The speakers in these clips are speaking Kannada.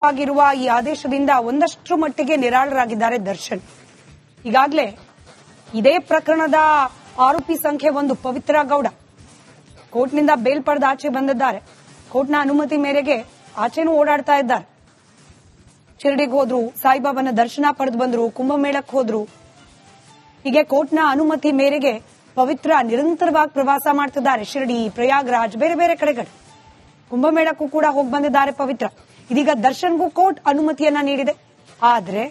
ಆಗಿರುವ ಈ ಆದೇಶದಿಂದ ಒಂದಷ್ಟು ಮಟ್ಟಿಗೆ ನಿರಾಳರಾಗಿದ್ದಾರೆ ದರ್ಶನ್. ಈಗಾಗಲೇ ಇದೇ ಪ್ರಕರಣದ ಆರೋಪಿ ಸಂಖ್ಯೆ 1 ಪವಿತ್ರ ಗೌಡ ಕೋರ್ಟ್ನಿಂದ ಬೇಲ್ ಪಡೆದು ಆಚೆ ಬಂದಿದ್ದಾರೆ. ಕೋರ್ಟ್ನ ಅನುಮತಿ ಮೇರೆಗೆ ಆಚೆನೂ ಓಡಾಡ್ತಾ ಇದ್ದಾರೆ. ಶಿರಡಿಗೆ ಹೋದ್ರು, ಸಾಯಿಬಾಬಾನ ದರ್ಶನ ಪಡೆದು ಬಂದ್ರು, ಕುಂಭಮೇಳಕ್ಕೆ ಹೋದ್ರು. ಹೀಗೆ ಕೋರ್ಟ್ನ ಅನುಮತಿ ಮೇರೆಗೆ ಪವಿತ್ರ ನಿರಂತರವಾಗಿ ಪ್ರವಾಸ ಮಾಡ್ತಿದ್ದಾರೆ. ಶಿರಡಿ, ಪ್ರಯಾಗ್ರಾಜ್, ಬೇರೆ ಬೇರೆ ಕಡೆಗಳು. ಕುಂಭಮೇಳಕ್ಕೂ ಕೂಡ ಹೋಗಿ ಬಂದಿದ್ದಾರೆ ಪವಿತ್ರ. ಇದೀಗ ದರ್ಶನ್ಗೂ ಕೋರ್ಟ್ ಅನುಮತಿಯನ್ನ ನೀಡಿದೆ. ಆದ್ರೆ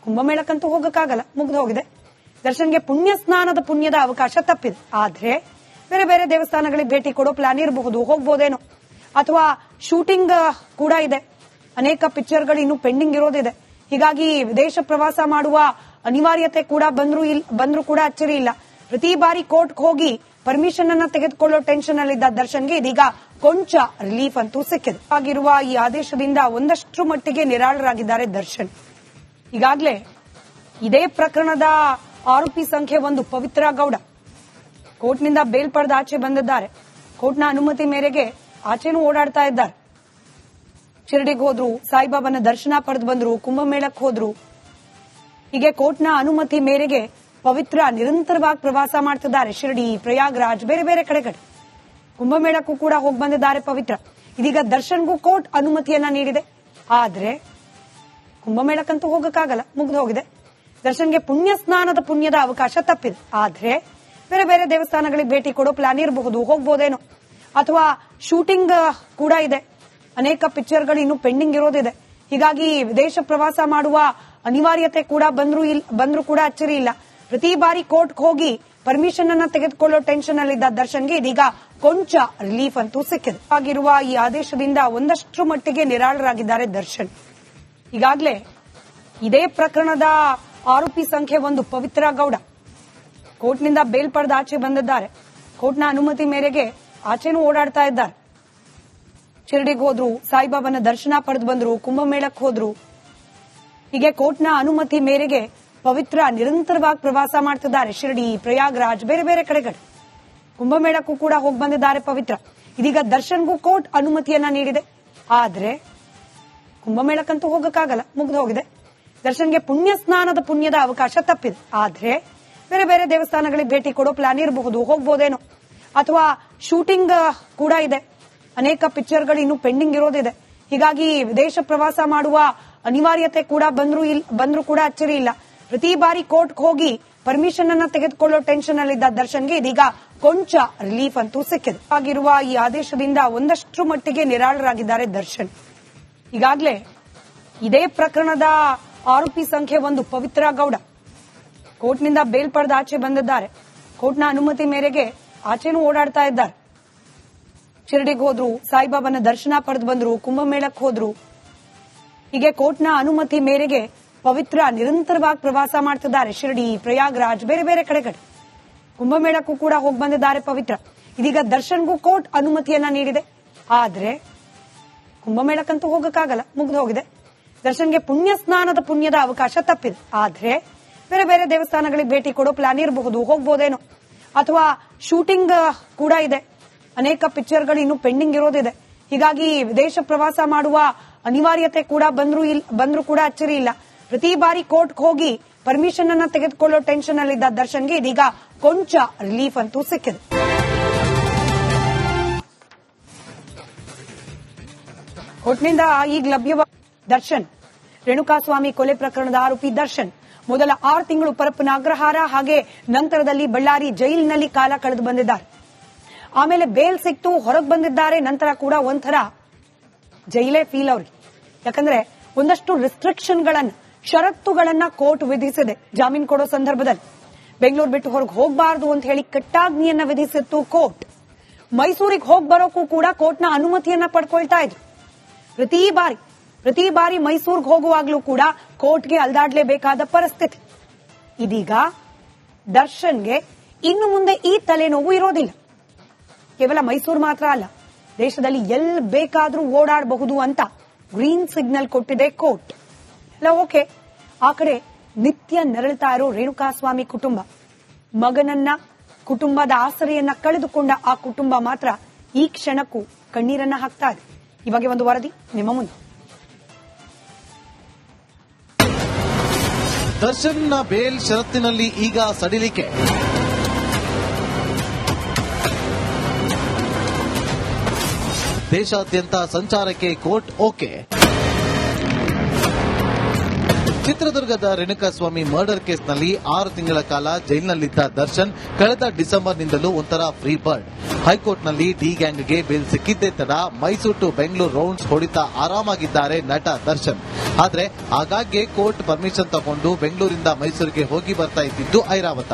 ಕುಂಭಮೇಳಕ್ಕಂತೂ ಹೋಗಕ್ಕಾಗಲ್ಲ, ಮುಗಿದು ಹೋಗಿದೆ. ದರ್ಶನ್ಗೆ ಪುಣ್ಯ ಸ್ನಾನದ ಪುಣ್ಯದ ಅವಕಾಶ ತಪ್ಪಿದೆ. ಆದ್ರೆ ಬೇರೆ ಬೇರೆ ದೇವಸ್ಥಾನಗಳಿಗೆ ಭೇಟಿ ಕೊಡೋ ಪ್ಲಾನ್ ಇರಬಹುದು, ಹೋಗ್ಬೋದೇನೋ. ಅಥವಾ ಶೂಟಿಂಗ್ ಕೂಡ ಇದೆ, ಅನೇಕ ಪಿಕ್ಚರ್ಗಳು ಇನ್ನು ಪೆಂಡಿಂಗ್ ಇರೋದಿದೆ. ಹೀಗಾಗಿ ವಿದೇಶ ಪ್ರವಾಸ ಮಾಡುವ ಅನಿವಾರ್ಯತೆ ಕೂಡ ಬಂದ್ರು ಕೂಡ ಅಚ್ಚರಿ ಇಲ್ಲ. ಪ್ರತಿ ಬಾರಿ ಕೋರ್ಟ್ಗೆ ಹೋಗಿ ಪರ್ಮಿಷನ್ ಅನ್ನ ತೆಗೆದುಕೊಳ್ಳೋ ಟೆನ್ಷನ್ ಅಲ್ಲಿದ್ದ ದರ್ಶನ್ಗೆ ಇದೀಗ ಕೊಂಚ ರಿಲೀಫ್ ಅಂತೂ ಸಿಕ್ಕಿದೆ. ಆಗಿರುವ ಈ ಆದೇಶದಿಂದ ಒಂದಷ್ಟು ಮಟ್ಟಿಗೆ ನಿರಾಳರಾಗಿದ್ದಾರೆ ದರ್ಶನ್. ಈಗಾಗಲೇ ಇದೇ ಪ್ರಕರಣದ ಆರೋಪಿ ಸಂಖ್ಯೆ 1 ಪವಿತ್ರ ಗೌಡ ಕೋರ್ಟ್ನಿಂದ ಬೇಲ್ ಪಡೆದು ಆಚೆ ಬಂದಿದ್ದಾರೆ. ಕೋರ್ಟ್ನ ಅನುಮತಿ ಮೇರೆಗೆ ಆಚೆನೂ ಓಡಾಡ್ತಾ ಇದ್ದಾರೆ. ಶಿರಡಿಗೆ ಹೋದ್ರು, ಸಾಯಿಬಾಬಾನ ದರ್ಶನ ಪಡೆದು ಬಂದ್ರು, ಕುಂಭಮೇಳಕ್ಕೆ ಹೋದ್ರು. ಹೀಗೆ ಕೋರ್ಟ್ನ ಅನುಮತಿ ಮೇರೆಗೆ ಪವಿತ್ರ ನಿರಂತರವಾಗಿ ಪ್ರವಾಸ ಮಾಡ್ತಿದ್ದಾರೆ. ಶಿರಡಿ, ಪ್ರಯಾಗ್ರಾಜ್, ಬೇರೆ ಬೇರೆ ಕಡೆಗಳು. ಕುಂಭಮೇಳಕ್ಕೂ ಕೂಡ ಹೋಗಿ ಬಂದಿದ್ದಾರೆ ಪವಿತ್ರ. ಇದೀಗ ದರ್ಶನ್ಗೂ ಕೋರ್ಟ್ ಅನುಮತಿಯನ್ನ ನೀಡಿದೆ. ಆದ್ರೆ ಕುಂಭಮೇಳಕ್ಕಂತೂ ಹೋಗಕ್ಕಾಗಲ್ಲ, ಮುಗಿದು ಹೋಗಿದೆ. ದರ್ಶನ್ಗೆ ಪುಣ್ಯ ಸ್ನಾನದ ಪುಣ್ಯದ ಅವಕಾಶ ತಪ್ಪಿದೆ. ಆದ್ರೆ ಬೇರೆ ಬೇರೆ ದೇವಸ್ಥಾನಗಳಿಗೆ ಭೇಟಿ ಕೊಡೋ ಪ್ಲಾನ್ ಇರಬಹುದು, ಹೋಗ್ಬೋದೇನೋ. ಅಥವಾ ಶೂಟಿಂಗ್ ಕೂಡ ಇದೆ, ಅನೇಕ ಪಿಕ್ಚರ್ಗಳು ಇನ್ನು ಪೆಂಡಿಂಗ್ ಇರೋದಿದೆ. ಹೀಗಾಗಿ ವಿದೇಶ ಪ್ರವಾಸ ಮಾಡುವ ಅನಿವಾರ್ಯತೆ ಕೂಡ ಬಂದ್ರು ಕೂಡ ಅಚ್ಚರಿ ಇಲ್ಲ. ಪ್ರತಿ ಬಾರಿ ಕೋರ್ಟ್ಗೆ ಹೋಗಿ ಪರ್ಮಿಷನ್ ಅನ್ನ ತೆಗೆದುಕೊಳ್ಳೋ ಟೆನ್ಷನ್ ಅಲ್ಲಿದ್ದ ದರ್ಶನ್ಗೆ ಇದೀಗ ಕೊಂಚ ರಿಲೀಫ್ ಅಂತೂ ಸಿಕ್ಕಿದೆ. ಆಗಿರುವ ಈ ಆದೇಶದಿಂದ ಒಂದಷ್ಟು ಮಟ್ಟಿಗೆ ನಿರಾಳರಾಗಿದ್ದಾರೆ ದರ್ಶನ್. ಈಗಾಗಲೇ ಇದೇ ಪ್ರಕರಣದ ಆರೋಪಿ ಸಂಖ್ಯೆ 1 ಪವಿತ್ರ ಗೌಡ ಕೋರ್ಟ್ನಿಂದ ಬೇಲ್ ಪಡೆದು ಆಚೆ ಬಂದಿದ್ದಾರೆ. ಕೋರ್ಟ್ನ ಅನುಮತಿ ಮೇರೆಗೆ ಆಚೆನೂ ಓಡಾಡ್ತಾ ಇದ್ದಾರೆ. ಶಿರಡಿಗೆ ಹೋದ್ರು, ಸಾಯಿಬಾಬಾನ ದರ್ಶನ ಪಡೆದು ಬಂದ್ರು, ಕುಂಭಮೇಳಕ್ಕೆ ಹೋದ್ರು. ಹೀಗೆ ಕೋರ್ಟ್ನ ಅನುಮತಿ ಮೇರೆಗೆ ಪವಿತ್ರ ನಿರಂತರವಾಗಿ ಪ್ರವಾಸ ಮಾಡ್ತಿದ್ದಾರೆ. ಶಿರಡಿ, ಪ್ರಯಾಗ್ರಾಜ್, ಬೇರೆ ಬೇರೆ ಕಡೆಗಳು. ಕುಂಭಮೇಳಕ್ಕೂ ಕೂಡ ಹೋಗಿ ಬಂದಿದ್ದಾರೆ ಪವಿತ್ರ. ಇದೀಗ ದರ್ಶನ್ಗೂ ಕೋರ್ಟ್ ಅನುಮತಿಯನ್ನ ನೀಡಿದೆ. ಆದ್ರೆ ಕುಂಭಮೇಳಕ್ಕಂತೂ ಹೋಗಕ್ಕಾಗಲ್ಲ, ಮುಗಿದು ಹೋಗಿದೆ. ದರ್ಶನ್ಗೆ ಪುಣ್ಯ ಸ್ನಾನದ ಪುಣ್ಯದ ಅವಕಾಶ ತಪ್ಪಿದೆ. ಆದ್ರೆ ಬೇರೆ ಬೇರೆ ದೇವಸ್ಥಾನಗಳಿಗೆ ಭೇಟಿ ಕೊಡೋ ಪ್ಲಾನ್ ಇರಬಹುದು, ಹೋಗ್ಬೋದೇನೋ. ಅಥವಾ ಶೂಟಿಂಗ್ ಕೂಡ ಇದೆ, ಅನೇಕ ಪಿಕ್ಚರ್ಗಳು ಇನ್ನು ಪೆಂಡಿಂಗ್ ಇರೋದಿದೆ. ಹೀಗಾಗಿ ವಿದೇಶ ಪ್ರವಾಸ ಮಾಡುವ ಅನಿವಾರ್ಯತೆ ಕೂಡ ಬಂದ್ರು ಕೂಡ ಅಚ್ಚರಿ ಇಲ್ಲ. ಪ್ರತಿ ಬಾರಿ ಕೋರ್ಟ್ಗೆ ಹೋಗಿ ಪರ್ಮಿಷನ್ ಅನ್ನ ತೆಗೆದುಕೊಳ್ಳೋ ಟೆನ್ಷನ್ ಅಲ್ಲಿದ್ದ ದರ್ಶನ್ಗೆ ಇದೀಗ ಕೊಂಚ ರಿಲೀಫ್ ಅಂತೂ ಸಿಕ್ಕಿದೆ. ಆಗಿರುವ ಈ ಆದೇಶದಿಂದ ಒಂದಷ್ಟು ಮಟ್ಟಿಗೆ ನಿರಾಳರಾಗಿದ್ದಾರೆ ದರ್ಶನ್. ಈಗಾಗಲೇ ಇದೇ ಪ್ರಕರಣದ ಆರೋಪಿ ಸಂಖ್ಯೆ 1 ಪವಿತ್ರ ಗೌಡ ಕೋರ್ಟ್ನಿಂದ ಬೇಲ್ ಪಡೆದು ಆಚೆ ಬಂದಿದ್ದಾರೆ. ಕೋರ್ಟ್ನ ಅನುಮತಿ ಮೇರೆಗೆ ಆಚೆನೂ ಓಡಾಡ್ತಾ ಇದ್ದಾರೆ. ಶಿರಡಿಗೆ ಹೋದ್ರು, ಸಾಯಿಬಾಬಾನ ದರ್ಶನ ಪಡೆದು ಬಂದ್ರು, ಕುಂಭಮೇಳಕ್ಕೆ ಹೋದ್ರು. ಹೀಗೆ ಕೋರ್ಟ್ನ ಅನುಮತಿ ಮೇರೆಗೆ ಪವಿತ್ರ ನಿರಂತರವಾಗಿ ಪ್ರವಾಸ ಮಾಡ್ತಿದ್ದಾರೆ. ಶಿರಡಿ, ಪ್ರಯಾಗ್ರಾಜ್, ಬೇರೆ ಬೇರೆ ಕಡೆಗಳು. ಕುಂಭಮೇಳಕ್ಕೂ ಕೂಡ ಹೋಗಿ ಬಂದಿದ್ದಾರೆ ಪವಿತ್ರ. ಇದೀಗ ದರ್ಶನ್ಗೂ ಕೋರ್ಟ್ ಅನುಮತಿಯನ್ನ ನೀಡಿದೆ. ಆದ್ರೆ ಕುಂಭಮೇಳಕ್ಕಂತೂ ಹೋಗಕ್ಕಾಗಲ್ಲ, ಮುಗಿದು ಹೋಗಿದೆ. ದರ್ಶನ್ಗೆ ಪುಣ್ಯ ಸ್ನಾನದ ಪುಣ್ಯದ ಅವಕಾಶ ತಪ್ಪಿದೆ. ಆದ್ರೆ ಬೇರೆ ಬೇರೆ ದೇವಸ್ಥಾನಗಳಿಗೆ ಭೇಟಿ ಕೊಡೋ ಪ್ಲಾನ್ ಇರಬಹುದು, ಹೋಗ್ಬೋದೇನೋ. ಅಥವಾ ಶೂಟಿಂಗ್ ಕೂಡ ಇದೆ, ಅನೇಕ ಪಿಕ್ಚರ್ಗಳು ಇನ್ನು ಪೆಂಡಿಂಗ್ ಇರೋದಿದೆ. ಹೀಗಾಗಿ ವಿದೇಶ ಪ್ರವಾಸ ಮಾಡುವ ಅನಿವಾರ್ಯತೆ ಕೂಡ ಬಂದ್ರು ಕೂಡ ಅಚ್ಚರಿ ಇಲ್ಲ. ಪ್ರತಿ ಬಾರಿ ಕೋರ್ಟ್ಗೆ ಹೋಗಿ ಪರ್ಮಿಷನ್ ಅನ್ನ ತೆಗೆದುಕೊಳ್ಳೋ ಟೆನ್ಷನ್ ಅಲ್ಲಿದ್ದ ದರ್ಶನ್ಗೆ ಇದೀಗ ಕೊಂಚ ರಿಲೀಫ್ ಅಂತೂ ಸಿಕ್ಕಿದೆ. ಕೋರ್ಟ್ನಿಂದ ಈಗ ಲಭ್ಯವಾದ ದರ್ಶನ್, ರೇಣುಕಾಸ್ವಾಮಿ ಕೊಲೆ ಪ್ರಕರಣದ ಆರೋಪಿ ದರ್ಶನ್ ಮೊದಲ 6 ತಿಂಗಳು ಪರಪ್ಪನ ಅಗ್ರಹಾರ ಹಾಗೆ ನಂತರದಲ್ಲಿ ಬಳ್ಳಾರಿ ಜೈಲಿನಲ್ಲಿ ಕಾಲ ಕಳೆದು ಬಂದಿದ್ದಾರೆ. ಆಮೇಲೆ ಬೇಲ್ ಸಿಕ್ತು, ಹೊರಗೆ ಬಂದಿದ್ದಾರೆ. ನಂತರ ಕೂಡ ಒಂಥರ ಜೈಲೇ ಫೀಲ್ ಅವ್ರಿಗೆ. ಯಾಕಂದ್ರೆ ಒಂದಷ್ಟು ರಿಸ್ಟ್ರಿಕ್ಷನ್ಗಳನ್ನ, ಷರತ್ತುಗಳನ್ನ ಕೋರ್ಟ್ ವಿಧಿಸಿದೆ. ಜಾಮೀನು ಕೊಡೋ ಸಂದರ್ಭದಲ್ಲಿ ಬೆಂಗಳೂರು ಬಿಟ್ಟು ಹೊರಗೆ ಹೋಗಬಾರದು ಅಂತ ಹೇಳಿ ಕಟ್ಟಾಜ್ಞೆಯನ್ನ ವಿಧಿಸಿತ್ತು ಕೋರ್ಟ್. ಮೈಸೂರಿಗೆ ಹೋಗಿ ಬರೋಕ್ಕೂ ಕೂಡ ಕೋರ್ಟ್ನ ಅನುಮತಿಯನ್ನ ಪಡ್ಕೊಳ್ತಾ ಇದ್ರು. ಪ್ರತಿ ಬಾರಿ ಮೈಸೂರಿಗೆ ಹೋಗುವಾಗ್ಲೂ ಕೂಡ ಕೋರ್ಟ್ಗೆ ಅಲ್ದಾಡ್ಲೇಬೇಕಾದ ಪರಿಸ್ಥಿತಿ. ಇದೀಗ ದರ್ಶನ್ಗೆ ಇನ್ನು ಮುಂದೆ ಈ ತಲೆನೋವು ಇರೋದಿಲ್ಲ. ಕೇವಲ ಮೈಸೂರು ಮಾತ್ರ ಅಲ್ಲ, ದೇಶದಲ್ಲಿ ಎಲ್ಲಿ ಬೇಕಾದ್ರೂ ಓಡಾಡಬಹುದು ಅಂತ ಗ್ರೀನ್ ಸಿಗ್ನಲ್ ಕೊಟ್ಟಿದೆ ಕೋರ್ಟ್. ಎಲ್ಲ ಓಕೆ. ಆ ಕಡೆ ನಿತ್ಯ ನರಳ್ತಾ ಇರೋ ರೇಣುಕಾಸ್ವಾಮಿ ಕುಟುಂಬ, ಮಗನನ್ನ, ಕುಟುಂಬದ ಆಸರೆಯನ್ನ ಕಳೆದುಕೊಂಡ ಆ ಕುಟುಂಬ ಮಾತ್ರ ಈ ಕ್ಷಣಕ್ಕೂ ಕಣ್ಣೀರನ್ನ ಹಾಕ್ತಾ ಇದೆ. ಈ ಬಗ್ಗೆ ಒಂದು ವರದಿ ನಿಮ್ಮ ಮುಂದೆ. ದರ್ಶನ್ನ ಬೇಲ್ ಷರತ್ತಿನಲ್ಲಿ ಈಗ ಸಡಿಲಿಕೆ. ದೇಶಾದ್ಯಂತ ಸಂಚಾರಕ್ಕೆ ಕೋರ್ಟ್ ಓಕೆ. ಚಿತ್ರದುರ್ಗದ ರೇಣುಕಾಸ್ವಾಮಿ ಮರ್ಡರ್ ಕೇಸ್ನಲ್ಲಿ 6 ತಿಂಗಳ ಕಾಲ ಜೈಲಿನಲ್ಲಿದ್ದ ದರ್ಶನ್ ಕಳೆದ ಡಿಸೆಂಬರ್ನಿಂದಲೂ ಒಂಥರ ಫ್ರೀ ಬರ್ಡ್. ಹೈಕೋರ್ಟ್ನಲ್ಲಿ ಡಿ ಗ್ಯಾಂಗ್ಗೆ ಬೇಲ್ ಸಿಕ್ಕಿದ್ದೇ ತಡ ಮೈಸೂರು ಟು ಬೆಂಗಳೂರು ರೌಂಡ್ಸ್ ಹೊಡಿತಾ ಆರಾಮಾಗಿದ್ದಾರೆ ನಟ ದರ್ಶನ್. ಆದ್ರೆ ಆಗಾಗ್ಗೆ ಕೋರ್ಟ್ ಪರ್ಮಿಷನ್ ತಗೊಂಡು ಬೆಂಗಳೂರಿಂದ ಮೈಸೂರಿಗೆ ಹೋಗಿ ಬರ್ತಾ ಇದ್ದಿದ್ದು ಐರಾವತ.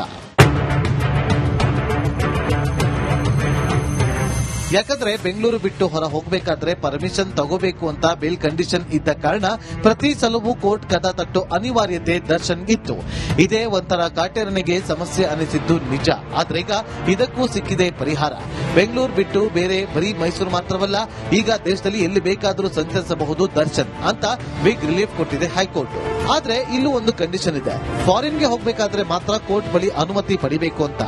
ಯಾಕಂದ್ರೆ ಬೆಂಗಳೂರು ಬಿಟ್ಟು ಹೊರ ಹೋಗಬೇಕಾದ್ರೆ ಪರ್ಮಿಷನ್ ತಗೋಬೇಕು ಅಂತ ಬೇಲ್ ಕಂಡೀಷನ್ ಇದ್ದ ಕಾರಣ ಪ್ರತಿ ಸಲವೂ ಕೋರ್ಟ್ ಕದ ತಟ್ಟೋ ಅನಿವಾರ್ಯತೆ ದರ್ಶನ್ ಇತ್ತು. ಇದೇ ಒಂಥರ ಕಾಟೇರನಿಗೆ ಸಮಸ್ಯೆ ಅನಿಸಿದ್ದು ನಿಜ. ಆದ್ರೆ ಈಗ ಇದಕ್ಕೂ ಸಿಕ್ಕಿದೆ ಪರಿಹಾರ. ಬೆಂಗಳೂರು ಬಿಟ್ಟು ಬೇರೆ ಬರೀ ಮೈಸೂರು ಮಾತ್ರವಲ್ಲ, ಈಗ ದೇಶದಲ್ಲಿ ಎಲ್ಲಿ ಬೇಕಾದರೂ ಸಂಚರಿಸಬಹುದು ದರ್ಶನ್ ಅಂತ ಬಿಗ್ ರಿಲೀಫ್ ಕೊಟ್ಟಿದೆ ಹೈಕೋರ್ಟ್. ಆದ್ರೆ ಇಲ್ಲೂ ಒಂದು ಕಂಡೀಷನ್ ಇದೆ. ಫಾರಿನ್ಗೆ ಹೋಗಬೇಕಾದ್ರೆ ಮಾತ್ರ ಕೋರ್ಟ್ ಬಳಿ ಅನುಮತಿ ಪಡಿಬೇಕು ಅಂತ.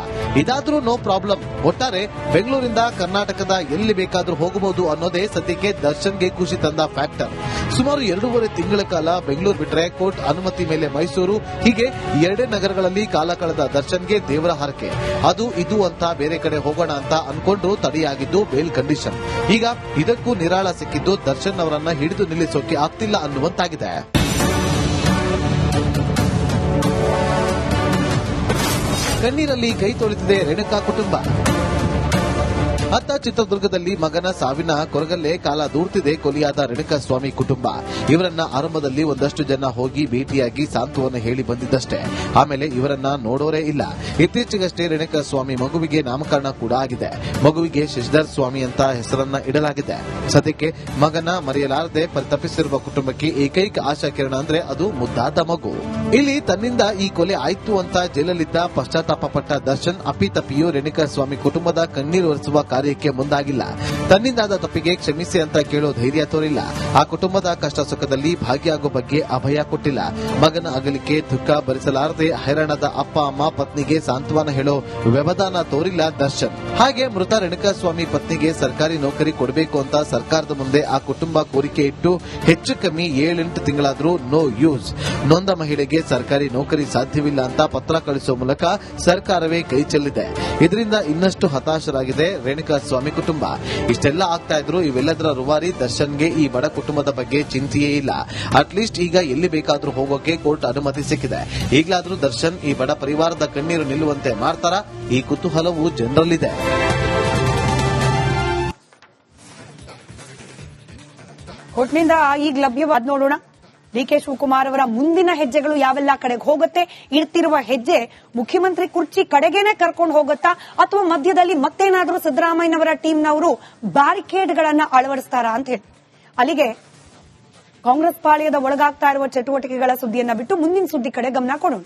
ಇದಾದ್ರೂ ನೋ ಪ್ರಾಬ್ಲಮ್. ಒಟ್ಟಾರೆ ಬೆಂಗಳೂರಿಂದ ಕರ್ನಾಟಕದ ಎಲ್ಲಿ ಬೇಕಾದ್ರೂ ಹೋಗಬಹುದು ಅನ್ನೋದೇ ಸದ್ಯಕ್ಕೆ ದರ್ಶನ್ಗೆ ಖುಷಿ ತಂದ ಫ್ಯಾಕ್ಟರ್. ಸುಮಾರು 2.5 ತಿಂಗಳ ಕಾಲ ಬೆಂಗಳೂರು ಬಿಟ್ಟರೆ ಕೋರ್ಟ್ ಅನುಮತಿ ಮೇಲೆ ಮೈಸೂರು, ಹೀಗೆ 2 ನಗರಗಳಲ್ಲಿ ಕಾಲ ಕಳೆದ ದರ್ಶನ್ಗೆ ದೇವರ ಹರಕೆ. ಅದು ಇದು ಅಂತ ಬೇರೆ ಕಡೆ ಹೋಗೋಣ ಅಂತ ಅನ್ಕೊಂಡು ತಡೆಯಾಗಿದ್ದು ಬೇಲ್ ಕಂಡೀಷನ್. ಈಗ ಇದಕ್ಕೂ ನಿರಾಳ ಸಿಕ್ಕಿದ್ದು ದರ್ಶನ್ ಅವರನ್ನ ಹಿಡಿದು ನಿಲ್ಲಿಸೋಕೆ ಆಗ್ತಿಲ್ಲ ಅನ್ನುವಂತಾಗಿದೆ. ಕಣ್ಣೀರಲ್ಲಿ ಕೈ ತೊಳೆದಿದೆ ರೇಣುಕಾ ಕುಟುಂಬ. ಅತ್ತ ಚಿತ್ರದುರ್ಗದಲ್ಲಿ ಮಗನ ಸಾವಿನ ಕೊರಗಲ್ಲೇ ಕಾಲ ದೂರ್ತಿದೆ ಕೊಲಿಯಾದ ರೇಣುಕಾಸ್ವಾಮಿ ಕುಟುಂಬ. ಇವರನ್ನ ಆರಂಭದಲ್ಲಿ ಒಂದಷ್ಟು ಜನ ಹೋಗಿ ಭೇಟಿಯಾಗಿ ಸಾಂತ್ವನ ಹೇಳಿ ಬಂದಿದ್ದಷ್ಟೇ. ಆಮೇಲೆ ಇವರನ್ನ ನೋಡೋರೇ ಇಲ್ಲ. ಇತ್ತೀಚೆಗಷ್ಟೇ ರೇಣುಕಾಸ್ವಾಮಿ ಮಗುವಿಗೆ ನಾಮಕರಣ ಕೂಡ ಆಗಿದೆ. ಮಗುವಿಗೆ ಶಶಿಧರ್ ಸ್ವಾಮಿ ಅಂತ ಹೆಸರನ್ನ ಇಡಲಾಗಿದೆ. ಸದ್ಯಕ್ಕೆ ಮಗನ ಮರೆಯಲಾರದೆ ಪರಿತಪಿಸಿರುವ ಕುಟುಂಬಕ್ಕೆ ಏಕೈಕ ಆಶಾ ಕಿರಣ ಅಂದ್ರೆ ಅದು ಮುದ್ದಾದ ಮಗು. ಇಲ್ಲಿ ತನ್ನಿಂದ ಈ ಕೊಲೆ ಆಯ್ತು ಅಂತ ಜೈಲಲ್ಲಿದ್ದ ಪಶ್ಚಾತ್ತಾಪ ಪಟ್ಟ ದರ್ಶನ್ ಅಪ್ಪಿತಪ್ಪಿಯೂ ರೇಣುಕಾಸ್ವಾಮಿ ಕುಟುಂಬದ ಕಣ್ಣೀರು ಒರೆಸುವ ಕಾರ್ಯಕ್ಕೆ ಮುಂದಾಗಿಲ್ಲ. ತನ್ನಿಂದಾದ ತಪ್ಪಿಗೆ ಕ್ಷಮಿಸಿ ಅಂತ ಕೇಳೋ ಧೈರ್ಯ ತೋರಿಲ್ಲ. ಆ ಕುಟುಂಬದ ಕಷ್ಟ ಸುಖದಲ್ಲಿ ಭಾಗಿಯಾಗೋ ಬಗ್ಗೆ ಅಭಯ ಕೊಟ್ಟಿಲ್ಲ. ಮಗನ ಅಗಲಿಕೆ ದುಃಖ ಭರಿಸಲಾರದೆ ಹೈರಾಣದ ಅಪ್ಪ ಅಮ್ಮ ಪತ್ನಿಗೆ ಸಾಂತ್ವನ ಹೇಳೋ ವ್ಯವಧಾನ ತೋರಿಲ್ಲ ದರ್ಶನ್. ಹಾಗೆ ಮೃತ ರೇಣುಕಾಸ್ವಾಮಿ ಪತ್ನಿಗೆ ಸರ್ಕಾರಿ ನೌಕರಿ ಕೊಡಬೇಕು ಅಂತ ಸರ್ಕಾರದ ಮುಂದೆ ಆ ಕುಟುಂಬ ಕೋರಿಕೆ ಇಟ್ಟು ಹೆಚ್ಚು ಕಮ್ಮಿ 7-8 ತಿಂಗಳಾದ್ರೂ ನೋ ಯೂಸ್. ನೊಂದ ಮಹಿಳೆಗೆ ಸರ್ಕಾರಿ ನೌಕರಿ ಸಾಧ್ಯವಿಲ್ಲ ಅಂತ ಪತ್ರ ಕಳಿಸುವ ಮೂಲಕ ಸರ್ಕಾರವೇ ಕೈ ಚೆಲ್ಲಿದೆ. ಇದರಿಂದ ಇನ್ನಷ್ಟು ಹತಾಶರಾಗಿದೆ ರೇಣುಕಾಸ್ವಾಮಿ ಕುಟುಂಬ. ಇಷ್ಟೆಲ್ಲ ಆಗ್ತಾ ಇದ್ರು ಇವೆಲ್ಲದರ ರೂವಾರಿ ದರ್ಶನ್ಗೆ ಈ ಬಡ ಕುಟುಂಬದ ಬಗ್ಗೆ ಚಿಂತೆಯೇ ಇಲ್ಲ. ಅಟ್ಲೀಸ್ಟ್ ಈಗ ಎಲ್ಲಿ ಬೇಕಾದ್ರೂ ಹೋಗೋಕೆ ಕೋರ್ಟ್ ಅನುಮತಿ ಸಿಕ್ಕಿದೆ. ಈಗಲಾದ್ರೂ ದರ್ಶನ್ ಈ ಬಡ ಪರಿವಾರದ ಕಣ್ಣೀರು ನಿಲ್ಲುವಂತೆ ಮಾಡ್ತಾರಾ? ಈ ಕುತೂಹಲವು ಜನರಲ್ಲಿದೆ. ಕೋರ್ಟ್ನಿಂದ ಈಗ ಲಭ್ಯವಾದ ನೋಡೋಣ. ಡಿಕೆ ಶಿವಕುಮಾರ್ ಅವರ ಮುಂದಿನ ಹೆಜ್ಜೆಗಳು ಯಾವೆಲ್ಲ ಕಡೆಗೆ ಹೋಗುತ್ತೆ? ಇಡ್ತಿರುವ ಹೆಜ್ಜೆ ಮುಖ್ಯಮಂತ್ರಿ ಕುರ್ಚಿ ಕಡೆಗೇನೆ ಕರ್ಕೊಂಡು ಹೋಗುತ್ತಾ ಅಥವಾ ಮಧ್ಯದಲ್ಲಿ ಮತ್ತೇನಾದ್ರೂ ಸಿದ್ದರಾಮಯ್ಯನವರ ಟೀಮ್ನವರು ಬ್ಯಾರಿಕೇಡ್ಗಳನ್ನ ಅಳವಡಿಸ್ತಾರಾ ಅಂತ ಹೇಳಿ. ಅಲ್ಲಿಗೆ ಕಾಂಗ್ರೆಸ್ ಪಾಳ್ಯದ ಒಳಗಾಗ್ತಾ ಇರುವ ಚಟುವಟಿಕೆಗಳ ಸುದ್ದಿಯನ್ನ ಬಿಟ್ಟು ಮುಂದಿನ ಸುದ್ದಿ ಕಡೆ ಗಮನ ಕೊಡೋಣ.